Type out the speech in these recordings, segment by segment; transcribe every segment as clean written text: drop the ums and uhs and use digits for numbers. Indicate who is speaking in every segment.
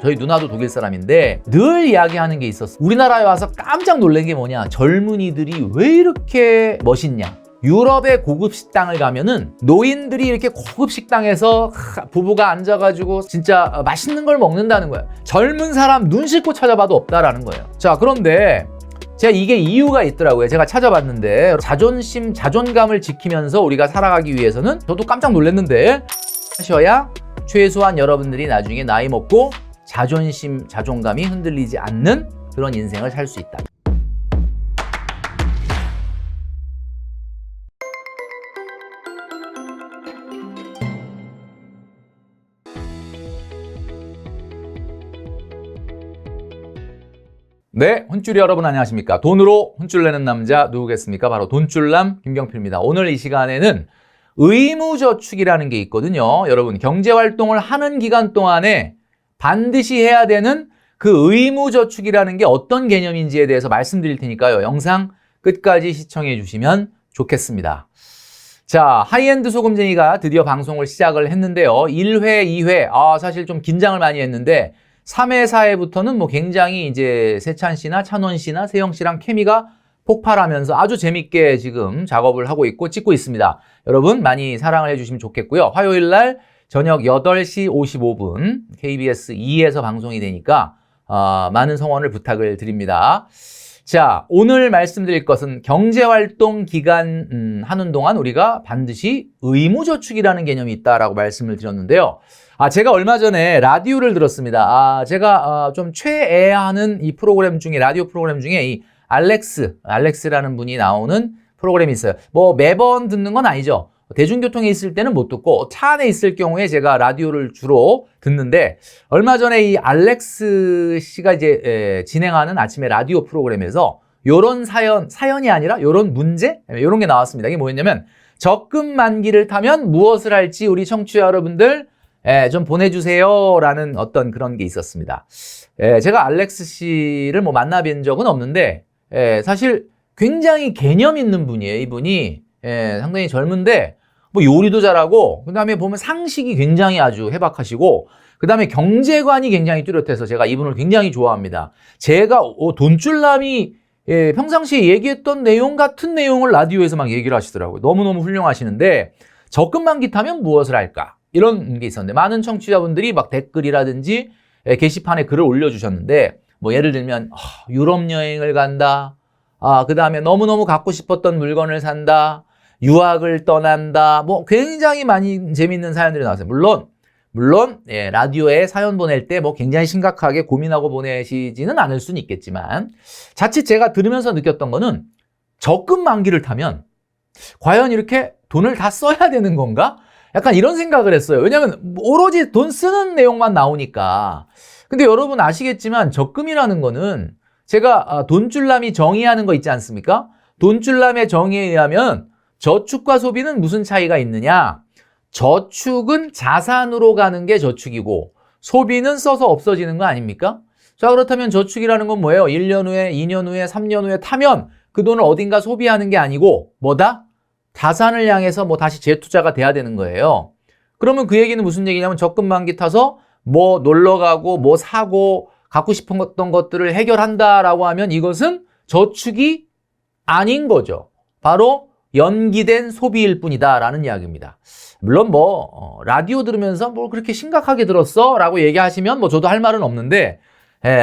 Speaker 1: 저희 누나도 독일 사람인데 늘 이야기하는 게 있었어. 우리나라에 와서 깜짝 놀란 게 뭐냐, 젊은이들이 왜 이렇게 멋있냐. 유럽의 고급 식당을 가면은 노인들이 이렇게 고급 식당에서 부부가 앉아가지고 진짜 맛있는 걸 먹는다는 거야. 젊은 사람 눈 씻고 찾아봐도 없다라는 거예요. 자, 그런데 제가 이게 이유가 있더라고요. 제가 찾아봤는데 자존심, 자존감을 지키면서 우리가 살아가기 위해서는 저도 깜짝 놀랐는데 하셔야 최소한 여러분들이 나중에 나이 먹고 자존심, 자존감이 흔들리지 않는 그런 인생을 살 수 있다. 네, 혼쭐이 여러분 안녕하십니까? 돈으로 혼쭐 내는 남자 누구겠습니까? 바로 돈줄남 김경필입니다. 오늘 이 시간에는 의무저축이라는 게 있거든요. 여러분, 경제활동을 하는 기간 동안에 반드시 해야 되는 그 의무저축이라는 게 어떤 개념인지에 대해서 말씀드릴 테니까요. 영상 끝까지 시청해 주시면 좋겠습니다. 자, 하이엔드 소금쟁이가 드디어 방송을 시작을 했는데요. 1회, 2회, 사실 좀 긴장을 많이 했는데 3회, 4회부터는 뭐 굉장히 이제 세찬 씨나 찬원 씨나 세영 씨랑 케미가 폭발하면서 아주 재밌게 지금 작업을 하고 있고 찍고 있습니다. 여러분 많이 사랑을 해주시면 좋겠고요. 화요일 날 저녁 8시 55분 KBS 2에서 방송이 되니까 많은 성원을 부탁을 드립니다. 자, 오늘 말씀드릴 것은 경제활동 기간 하는 동안 우리가 반드시 의무저축이라는 개념이 있다라고 말씀을 드렸는데요. 제가 얼마 전에 라디오를 들었습니다. 제가 좀 최애하는 이 프로그램 중에, 라디오 프로그램 중에 이 알렉스라는 분이 나오는 프로그램이 있어요. 뭐 매번 듣는 건 아니죠. 대중교통에 있을 때는 못 듣고 차 안에 있을 경우에 제가 라디오를 주로 듣는데, 얼마 전에 이 알렉스 씨가 이제 진행하는 아침에 라디오 프로그램에서 요런 사연이 아니라 요런 문제? 요런 게 나왔습니다. 이게 뭐였냐면, 적금 만기를 타면 무엇을 할지 우리 청취자 여러분들 좀 보내주세요 라는 어떤 그런 게 있었습니다. 제가 알렉스 씨를 뭐 만나뵌 적은 없는데 사실 굉장히 개념 있는 분이에요. 이분이 상당히 젊은데 뭐 요리도 잘하고, 그 다음에 보면 상식이 굉장히 아주 해박하시고, 그 다음에 경제관이 굉장히 뚜렷해서 제가 이분을 굉장히 좋아합니다. 제가 돈줄남이 평상시에 얘기했던 내용 같은 내용을 라디오에서 막 얘기를 하시더라고요. 너무너무 훌륭하시는데, 적금 만기 타면 무엇을 할까? 이런 게 있었는데, 많은 청취자분들이 막 댓글이라든지 게시판에 글을 올려주셨는데, 뭐 예를 들면 유럽 여행을 간다, 그 다음에 너무너무 갖고 싶었던 물건을 산다, 유학을 떠난다, 뭐 굉장히 많이 재밌는 사연들이 나왔어요. 물론 라디오에 사연 보낼 때 뭐 굉장히 심각하게 고민하고 보내시지는 않을 수는 있겠지만, 자칫 제가 들으면서 느꼈던 거는 적금 만기를 타면 과연 이렇게 돈을 다 써야 되는 건가? 약간 이런 생각을 했어요. 왜냐하면 오로지 돈 쓰는 내용만 나오니까. 근데 여러분 아시겠지만 적금이라는 거는 제가 돈줄남이 정의하는 거 있지 않습니까? 돈줄남의 정의에 의하면 저축과 소비는 무슨 차이가 있느냐? 저축은 자산으로 가는 게 저축이고 소비는 써서 없어지는 거 아닙니까? 자, 그렇다면 저축이라는 건 뭐예요? 1년 후에, 2년 후에, 3년 후에 타면 그 돈을 어딘가 소비하는 게 아니고 뭐다? 자산을 향해서 뭐 다시 재투자가 돼야 되는 거예요. 그러면 그 얘기는 무슨 얘기냐면, 적금 만기 타서 뭐 놀러 가고 뭐 사고 갖고 싶었던 것들을 해결한다라고 하면 이것은 저축이 아닌 거죠. 바로 연기된 소비일 뿐이다라는 이야기입니다. 물론 뭐 라디오 들으면서 뭘 그렇게 심각하게 들었어? 라고 얘기하시면 뭐 저도 할 말은 없는데,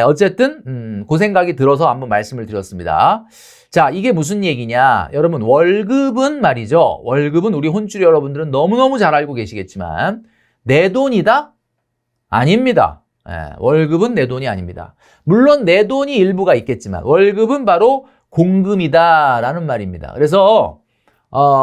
Speaker 1: 어쨌든 그 생각이 들어서 한번 말씀을 드렸습니다. 자, 이게 무슨 얘기냐? 여러분, 월급은 말이죠. 월급은 우리 혼쭐 여러분들은 너무너무 잘 알고 계시겠지만 내 돈이다? 아닙니다. 월급은 내 돈이 아닙니다. 물론 내 돈이 일부가 있겠지만 월급은 바로 공금이다라는 말입니다. 그래서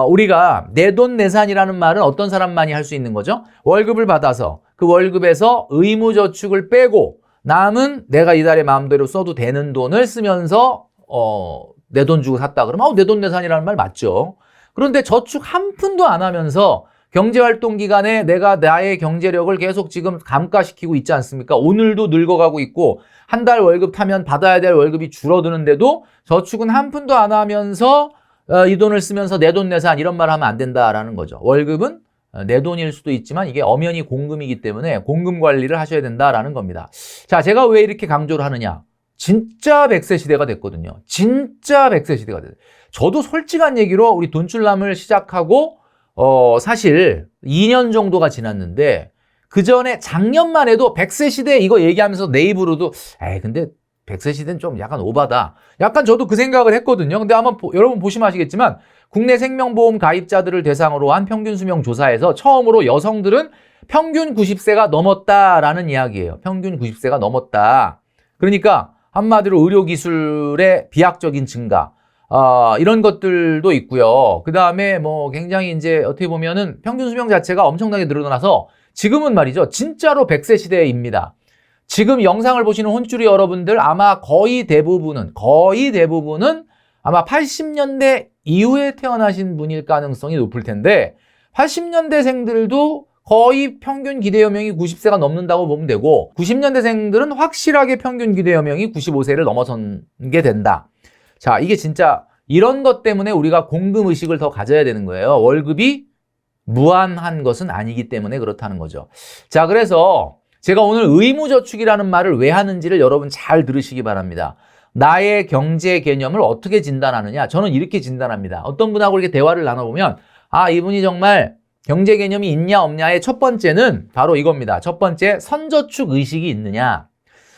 Speaker 1: 우리가 내돈내산이라는 말은 어떤 사람만이 할 수 있는 거죠? 월급을 받아서 그 월급에서 의무저축을 빼고 남은 내가 이달에 마음대로 써도 되는 돈을 쓰면서 내 돈 주고 샀다 그러면 내돈내산이라는 말 맞죠? 그런데 저축 한 푼도 안 하면서 경제활동 기간에 내가 나의 경제력을 계속 지금 감가시키고 있지 않습니까? 오늘도 늙어가고 있고 한 달 월급 타면 받아야 될 월급이 줄어드는데도 저축은 한 푼도 안 하면서 이 돈을 쓰면서 내돈내산 이런 말 하면 안 된다라는 거죠. 월급은 내 돈일 수도 있지만 이게 엄연히 공금이기 때문에 공금 관리를 하셔야 된다라는 겁니다. 자, 제가 왜 이렇게 강조를 하느냐? 진짜 100세 시대가 됐거든요. 진짜 100세 시대가 됐어요. 저도 솔직한 얘기로 우리 돈줄남을 시작하고 사실 2년 정도가 지났는데 그 전에 작년만 해도 100세 시대 이거 얘기하면서 내 입으로도 근데 100세 시대는 좀 약간 오바다. 약간 저도 그 생각을 했거든요. 근데 아마 여러분 보시면 아시겠지만 국내 생명보험 가입자들을 대상으로 한 평균 수명 조사에서 처음으로 여성들은 평균 90세가 넘었다라는 이야기예요. 평균 90세가 넘었다. 그러니까 한마디로 의료기술의 비약적인 증가, 이런 것들도 있고요. 그 다음에 뭐 굉장히 이제 어떻게 보면은 평균 수명 자체가 엄청나게 늘어나서 지금은 말이죠. 진짜로 100세 시대입니다. 지금 영상을 보시는 혼쭐이 여러분들 아마 거의 대부분은 아마 80년대 이후에 태어나신 분일 가능성이 높을 텐데 80년대생들도 거의 평균 기대여명이 90세가 넘는다고 보면 되고 90년대생들은 확실하게 평균 기대여명이 95세를 넘어선 게 된다. 자, 이게 진짜 이런 것 때문에 우리가 공금의식을 더 가져야 되는 거예요. 월급이 무한한 것은 아니기 때문에 그렇다는 거죠. 자, 그래서 제가 오늘 의무저축이라는 말을 왜 하는지를 여러분 잘 들으시기 바랍니다. 나의 경제 개념을 어떻게 진단하느냐? 저는 이렇게 진단합니다. 어떤 분하고 이렇게 대화를 나눠보면 이분이 정말 경제 개념이 있냐 없냐의 첫 번째는 바로 이겁니다. 첫 번째, 선저축 의식이 있느냐?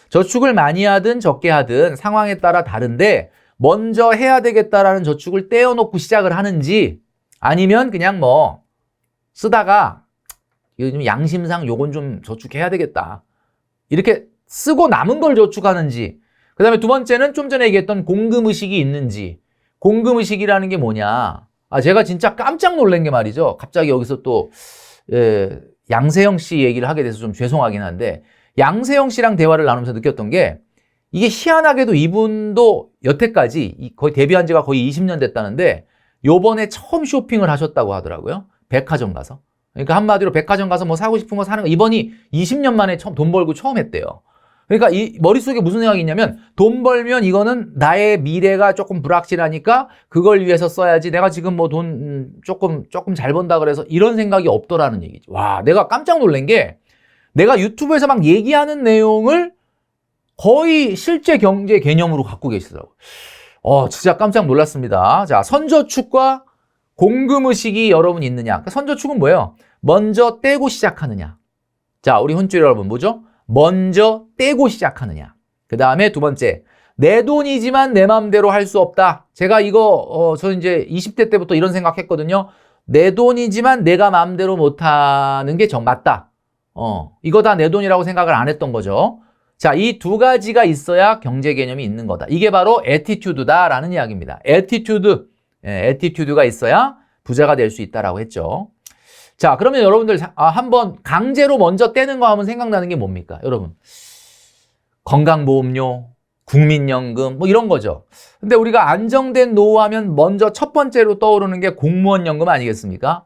Speaker 1: 저축을 많이 하든 적게 하든 상황에 따라 다른데 먼저 해야 되겠다라는 저축을 떼어놓고 시작을 하는지 아니면 그냥 뭐 쓰다가 요즘 양심상 요건 좀 저축해야 되겠다. 이렇게 쓰고 남은 걸 저축하는지. 그 다음에 두 번째는 좀 전에 얘기했던 공금의식이 있는지. 공금의식이라는 게 뭐냐. 제가 진짜 깜짝 놀란 게 말이죠. 갑자기 여기서 또 양세형 씨 얘기를 하게 돼서 좀 죄송하긴 한데 양세형 씨랑 대화를 나누면서 느꼈던 게 이게 희한하게도 이분도 여태까지 거의 데뷔한 지가 거의 20년 됐다는데 요번에 처음 쇼핑을 하셨다고 하더라고요. 백화점 가서. 그러니까 한마디로 백화점 가서 뭐 사고 싶은 거 사는 거 이번이 20년 만에 돈 벌고 처음 했대요. 그러니까 이 머릿속에 무슨 생각이 있냐면 돈 벌면 이거는 나의 미래가 조금 불확실하니까 그걸 위해서 써야지. 내가 지금 뭐 돈 조금 잘 번다 그래서 이런 생각이 없더라는 얘기죠. 와, 내가 깜짝 놀란 게 내가 유튜브에서 막 얘기하는 내용을 거의 실제 경제 개념으로 갖고 계시더라고요. 진짜 깜짝 놀랐습니다. 자, 선저축과 공금의식이 여러분 있느냐? 그러니까 선저축은 뭐예요? 먼저 떼고 시작하느냐? 자, 우리 혼쭐 여러분 뭐죠? 먼저 떼고 시작하느냐? 그 다음에 두 번째, 내 돈이지만 내 마음대로 할 수 없다. 제가 이거 저 이제 20대 때부터 이런 생각했거든요. 내 돈이지만 내가 마음대로 못하는 게 맞다. 이거 다 내 돈이라고 생각을 안 했던 거죠. 자, 이 두 가지가 있어야 경제 개념이 있는 거다. 이게 바로 애티튜드다라는 이야기입니다. 애티튜드가 있어야 부자가 될 수 있다라고 했죠. 자, 그러면 여러분들 한번 강제로 먼저 떼는 거 하면 생각나는 게 뭡니까? 여러분, 건강보험료, 국민연금 뭐 이런 거죠. 근데 우리가 안정된 노후 하면 먼저 첫 번째로 떠오르는 게 공무원연금 아니겠습니까?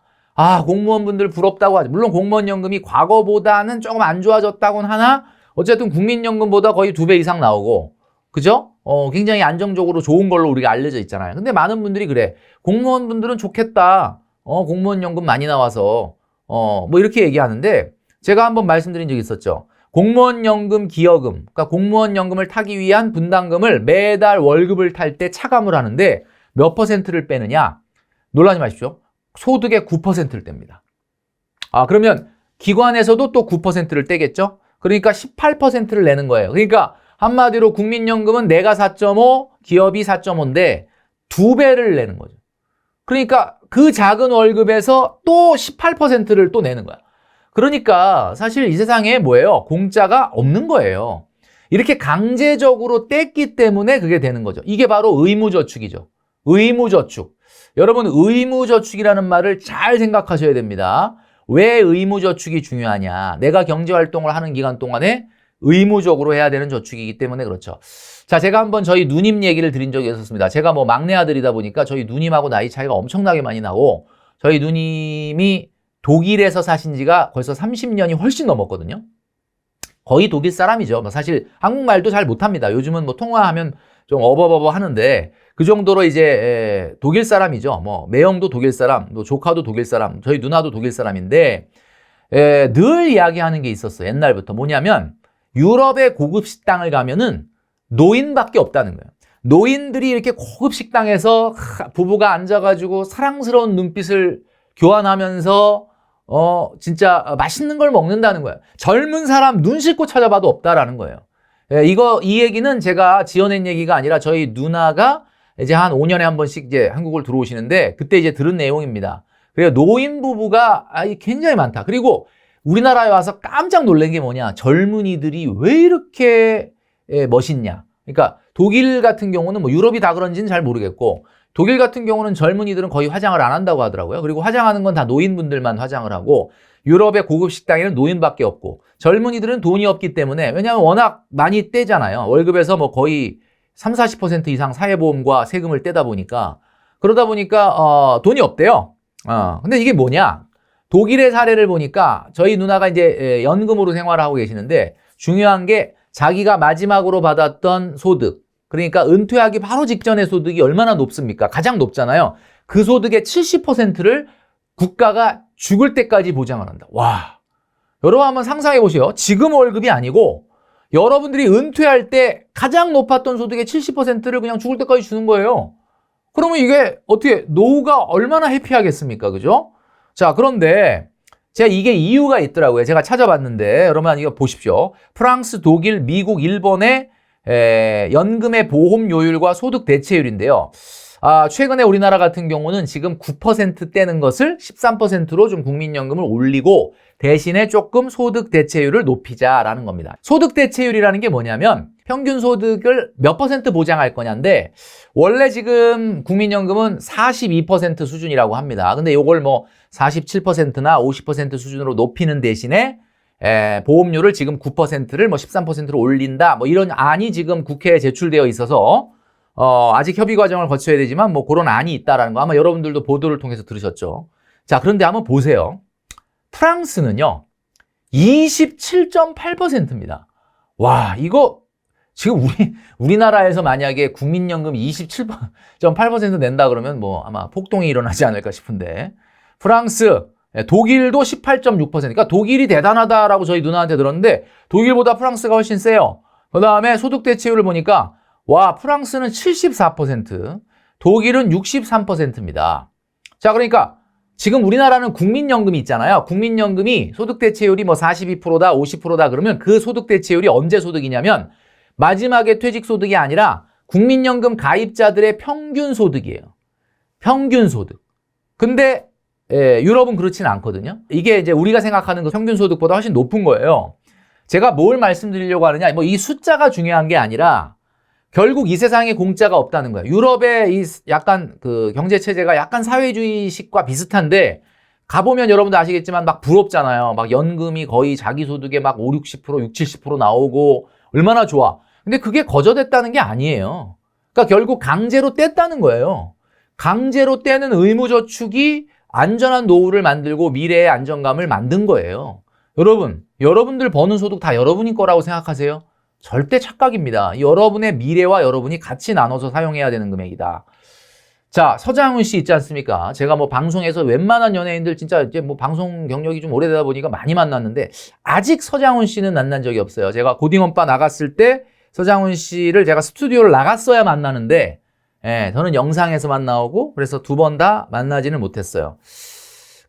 Speaker 1: 공무원분들 부럽다고 하죠. 물론 공무원연금이 과거보다는 조금 안 좋아졌다고는 하나 어쨌든 국민연금보다 거의 2배 이상 나오고, 그죠? 굉장히 안정적으로 좋은 걸로 우리가 알려져 있잖아요. 근데 많은 분들이 그래. 공무원분들은 좋겠다. 공무원연금 많이 나와서, 뭐 이렇게 얘기하는데, 제가 한번 말씀드린 적이 있었죠. 공무원연금 기여금, 그러니까 공무원연금을 타기 위한 분담금을 매달 월급을 탈 때 차감을 하는데 몇 퍼센트를 빼느냐? 놀라지 마십시오. 소득의 9%를 뗍니다. 그러면 기관에서도 또 9%를 떼겠죠? 그러니까 18%를 내는 거예요. 그러니까 한마디로 국민연금은 내가 4.5, 기업이 4.5인데 2배를 내는 거죠. 그러니까 그 작은 월급에서 또 18%를 또 내는 거야. 그러니까 사실 이 세상에 뭐예요? 공짜가 없는 거예요. 이렇게 강제적으로 뗐기 때문에 그게 되는 거죠. 이게 바로 의무저축이죠. 의무저축. 여러분, 의무저축이라는 말을 잘 생각하셔야 됩니다. 왜 의무저축이 중요하냐? 내가 경제활동을 하는 기간 동안에 의무적으로 해야 되는 저축이기 때문에 그렇죠. 자, 제가 한번 저희 누님 얘기를 드린 적이 있었습니다. 제가 뭐 막내 아들이다 보니까 저희 누님하고 나이 차이가 엄청나게 많이 나고 저희 누님이 독일에서 사신 지가 벌써 30년이 훨씬 넘었거든요. 거의 독일 사람이죠. 사실 한국말도 잘 못합니다. 요즘은 뭐 통화하면 좀 어버버버 하는데 그 정도로 이제 독일 사람이죠. 뭐 매형도 독일 사람, 또 조카도 독일 사람, 저희 누나도 독일 사람인데 늘 이야기하는 게 있었어요. 옛날부터 뭐냐면 유럽의 고급 식당을 가면은 노인밖에 없다는 거예요. 노인들이 이렇게 고급 식당에서 부부가 앉아가지고 사랑스러운 눈빛을 교환하면서 진짜 맛있는 걸 먹는다는 거예요. 젊은 사람 눈 씻고 찾아봐도 없다라는 거예요. 이 얘기는 제가 지어낸 얘기가 아니라 저희 누나가 이제 한 5년에 한 번씩 이제 한국을 들어오시는데 그때 이제 들은 내용입니다. 그래서 노인 부부가 굉장히 많다. 그리고 우리나라에 와서 깜짝 놀란 게 뭐냐. 젊은이들이 왜 이렇게 멋있냐. 그러니까 독일 같은 경우는 뭐 유럽이 다 그런지는 잘 모르겠고 독일 같은 경우는 젊은이들은 거의 화장을 안 한다고 하더라고요. 그리고 화장하는 건 다 노인분들만 화장을 하고 유럽의 고급 식당에는 노인밖에 없고 젊은이들은 돈이 없기 때문에 왜냐하면 워낙 많이 떼잖아요. 월급에서 뭐 거의 30-40% 이상 사회보험과 세금을 떼다 보니까 그러다 보니까 돈이 없대요. 근데 이게 뭐냐? 독일의 사례를 보니까 저희 누나가 이제 연금으로 생활을 하고 계시는데 중요한 게 자기가 마지막으로 받았던 소득 그러니까 은퇴하기 바로 직전의 소득이 얼마나 높습니까? 가장 높잖아요. 그 소득의 70%를 국가가 죽을 때까지 보장을 한다. 와, 여러분 한번 상상해 보세요. 지금 월급이 아니고 여러분들이 은퇴할 때 가장 높았던 소득의 70%를 그냥 죽을 때까지 주는 거예요. 그러면 이게 어떻게 노후가 얼마나 해피하겠습니까? 그죠? 자, 그런데 제가 이게 이유가 있더라고요. 제가 찾아봤는데 여러분 이거 보십시오. 프랑스, 독일, 미국, 일본의 연금의 보험료율과 소득 대체율인데요. 최근에 우리나라 같은 경우는 지금 9% 떼는 것을 13%로 좀 국민연금을 올리고 대신에 조금 소득 대체율을 높이자라는 겁니다. 소득 대체율이라는 게 뭐냐면 평균 소득을 몇 퍼센트 보장할 거냐인데 원래 지금 국민연금은 42% 수준이라고 합니다. 근데 이걸 뭐 47%나 50% 수준으로 높이는 대신에 보험료를 지금 9%를 뭐 13%로 올린다. 뭐 이런 안이 지금 국회에 제출되어 있어서 아직 협의 과정을 거쳐야 되지만 뭐 그런 안이 있다라는 거 아마 여러분들도 보도를 통해서 들으셨죠. 자, 그런데 한번 보세요. 프랑스는요. 27.8%입니다. 와, 이거 지금 우리나라에서 만약에 국민연금 27.8% 낸다 그러면 뭐 아마 폭동이 일어나지 않을까 싶은데 프랑스, 독일도 18.6%. 그러니까 독일이 대단하다라고 저희 누나한테 들었는데 독일보다 프랑스가 훨씬 세요. 그 다음에 소득 대체율을 보니까 와, 프랑스는 74%, 독일은 63%입니다. 자, 그러니까 지금 우리나라는 국민연금이 있잖아요. 국민연금이 소득 대체율이 뭐 42%다, 50%다 그러면 그 소득 대체율이 언제 소득이냐면 마지막에 퇴직 소득이 아니라 국민연금 가입자들의 평균 소득이에요. 평균 소득. 근데 유럽은 그렇지는 않거든요. 이게 이제 우리가 생각하는 그 평균 소득보다 훨씬 높은 거예요. 제가 뭘 말씀드리려고 하느냐, 뭐 이 숫자가 중요한 게 아니라 결국 이 세상에 공짜가 없다는 거예요. 유럽의 이 약간 그 경제 체제가 약간 사회주의식과 비슷한데 가보면 여러분도 아시겠지만 막 부럽잖아요. 막 연금이 거의 자기 소득의 막 5, 60%, 60, 70% 나오고 얼마나 좋아. 근데 그게 거저됐다는 게 아니에요. 그러니까 결국 강제로 뗐다는 거예요. 강제로 떼는 의무저축이 안전한 노후를 만들고 미래의 안정감을 만든 거예요. 여러분들 버는 소득 다 여러분이 거라고 생각하세요? 절대 착각입니다. 여러분의 미래와 여러분이 같이 나눠서 사용해야 되는 금액이다. 자, 서장훈 씨 있지 않습니까? 제가 뭐 방송에서 웬만한 연예인들 진짜 이제 뭐 방송 경력이 좀 오래되다 보니까 많이 만났는데 아직 서장훈 씨는 만난 적이 없어요. 제가 고딩오빠 나갔을 때 서장훈 씨를 제가 스튜디오를 나갔어야 만나는데 저는 영상에서만 나오고 그래서 두 번 다 만나지는 못했어요.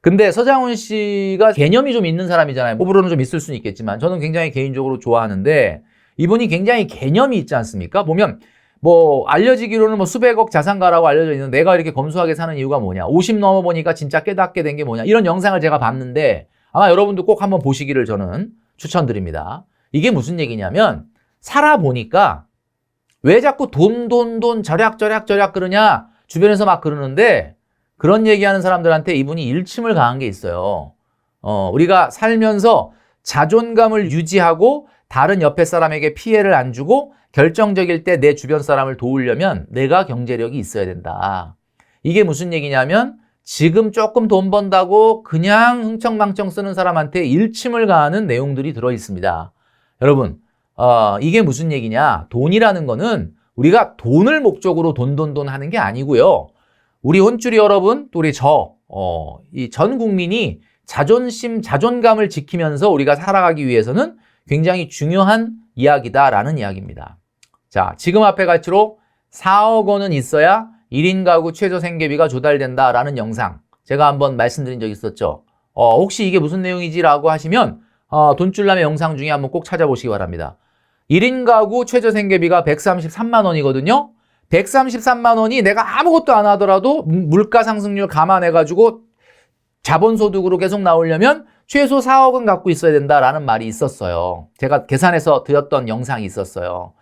Speaker 1: 근데 서장훈 씨가 개념이 좀 있는 사람이잖아요. 호불호는 좀 있을 수는 있겠지만 저는 굉장히 개인적으로 좋아하는데 이분이 굉장히 개념이 있지 않습니까? 보면 뭐 알려지기로는 뭐 수백억 자산가라고 알려져 있는데 내가 이렇게 검소하게 사는 이유가 뭐냐? 50 넘어보니까 진짜 깨닫게 된 게 뭐냐? 이런 영상을 제가 봤는데 아마 여러분도 꼭 한번 보시기를 저는 추천드립니다. 이게 무슨 얘기냐면 살아보니까 왜 자꾸 돈 절약 그러냐? 주변에서 막 그러는데 그런 얘기하는 사람들한테 이분이 일침을 가한 게 있어요. 우리가 살면서 자존감을 유지하고 다른 옆에 사람에게 피해를 안 주고 결정적일 때 내 주변 사람을 도우려면 내가 경제력이 있어야 된다. 이게 무슨 얘기냐면 지금 조금 돈 번다고 그냥 흥청망청 쓰는 사람한테 일침을 가하는 내용들이 들어 있습니다. 여러분, 이게 무슨 얘기냐? 돈이라는 거는 우리가 돈을 목적으로 돈 하는 게 아니고요. 우리 혼쭐이 여러분, 또 우리 이 전 국민이 자존심, 자존감을 지키면서 우리가 살아가기 위해서는 굉장히 중요한 이야기다라는 이야기입니다. 자, 지금 앞의 가치로 4억 원은 있어야 1인 가구 최저 생계비가 조달된다라는 영상 제가 한번 말씀드린 적 있었죠. 혹시 이게 무슨 내용이지라고 하시면 돈줄남의 영상 중에 한번 꼭 찾아보시기 바랍니다. 1인 가구 최저 생계비가 133만 원이거든요. 133만 원이 내가 아무것도 안 하더라도 물가 상승률 감안해가지고 자본소득으로 계속 나오려면 최소 4억은 갖고 있어야 된다라는 말이 있었어요. 제가 계산해서 드렸던 영상이 있었어요.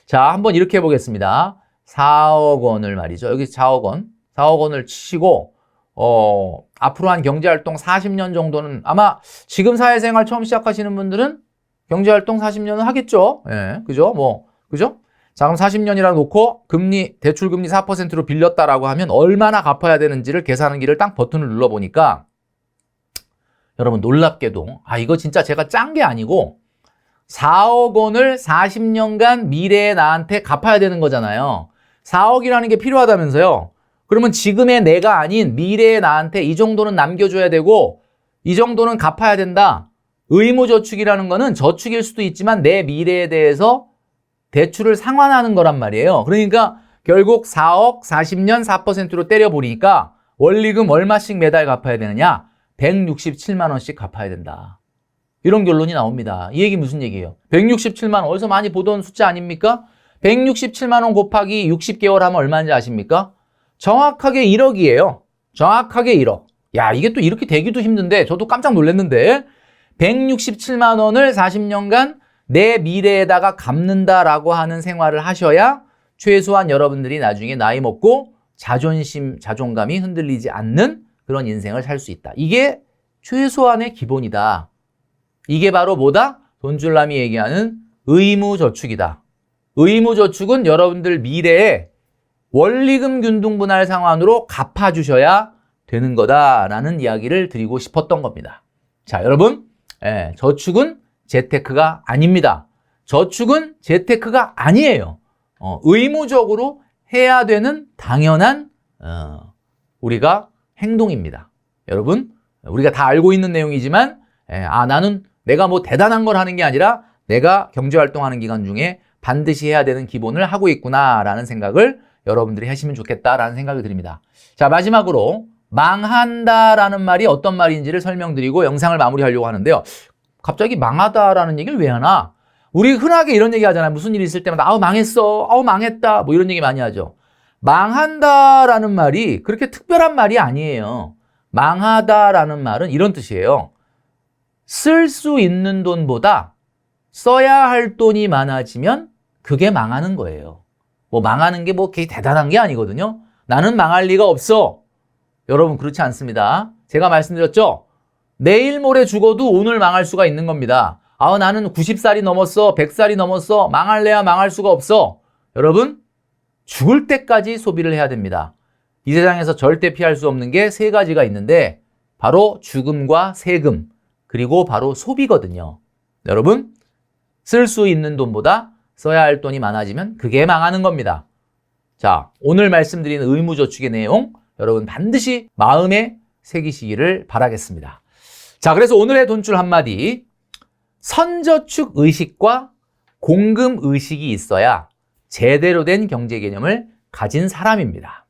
Speaker 1: 자, 한번 이렇게 해보겠습니다. 4억 원을 말이죠. 여기 4억 원. 4억 원을 치고 앞으로 한 경제활동 40년 정도는 아마 지금 사회생활 처음 시작하시는 분들은 경제활동 40년은 하겠죠. 예, 그죠? 그죠? 자, 그럼 40년이라 놓고 대출금리 4%로 빌렸다라고 하면 얼마나 갚아야 되는지를 계산하기를 딱 버튼을 눌러보니까 여러분 놀랍게도 이거 진짜 제가 짠 게 아니고 4억 원을 40년간 미래의 나한테 갚아야 되는 거잖아요. 4억이라는 게 필요하다면서요. 그러면 지금의 내가 아닌 미래의 나한테 이 정도는 남겨줘야 되고 이 정도는 갚아야 된다. 의무저축이라는 거는 저축일 수도 있지만 내 미래에 대해서 대출을 상환하는 거란 말이에요. 그러니까 결국 4억 40년 4%로 때려버리니까 원리금 얼마씩 매달 갚아야 되느냐? 167만 원씩 갚아야 된다. 이런 결론이 나옵니다. 이 얘기 무슨 얘기예요? 167만 원 어디서 많이 보던 숫자 아닙니까? 167만 원 곱하기 60개월 하면 얼마인지 아십니까? 정확하게 1억이에요. 정확하게 1억. 야, 이게 또 이렇게 되기도 힘든데 저도 깜짝 놀랐는데 167만 원을 40년간 내 미래에다가 갚는다라고 하는 생활을 하셔야 최소한 여러분들이 나중에 나이 먹고 자존심, 자존감이 흔들리지 않는 그런 인생을 살 수 있다. 이게 최소한의 기본이다. 이게 바로 뭐다? 돈줄남이 얘기하는 의무저축이다. 의무저축은 여러분들 미래에 원리금 균등분할 상환으로 갚아주셔야 되는 거다라는 이야기를 드리고 싶었던 겁니다. 자, 여러분, 저축은 재테크가 아닙니다. 저축은 재테크가 아니에요. 의무적으로 해야 되는 당연한 우리가 행동입니다. 여러분, 우리가 다 알고 있는 내용이지만 나는 내가 뭐 대단한 걸 하는 게 아니라 내가 경제활동하는 기간 중에 반드시 해야 되는 기본을 하고 있구나라는 생각을 여러분들이 하시면 좋겠다라는 생각이 듭니다. 자, 마지막으로 망한다라는 말이 어떤 말인지를 설명드리고 영상을 마무리하려고 하는데요. 갑자기 망하다라는 얘기를 왜 하나? 우리 흔하게 이런 얘기 하잖아요. 무슨 일이 있을 때마다 망했어, 망했다 뭐 이런 얘기 많이 하죠. 망한다라는 말이 그렇게 특별한 말이 아니에요. 망하다라는 말은 이런 뜻이에요. 쓸 수 있는 돈보다 써야 할 돈이 많아지면 그게 망하는 거예요. 뭐 망하는 게 뭐 그게 대단한 게 아니거든요. 나는 망할 리가 없어. 여러분 그렇지 않습니다. 제가 말씀드렸죠. 내일 모레 죽어도 오늘 망할 수가 있는 겁니다. 나는 90살이 넘었어, 100살이 넘었어, 망할래야 망할 수가 없어. 여러분 죽을 때까지 소비를 해야 됩니다. 이 세상에서 절대 피할 수 없는 게 세 가지가 있는데 바로 죽음과 세금 그리고 바로 소비거든요. 여러분 쓸 수 있는 돈보다 써야 할 돈이 많아지면 그게 망하는 겁니다. 자, 오늘 말씀드리는 의무저축의 내용 여러분 반드시 마음에 새기시기를 바라겠습니다. 자, 그래서 오늘의 돈줄 한마디. 선저축 의식과 공금 의식이 있어야 제대로 된 경제 개념을 가진 사람입니다.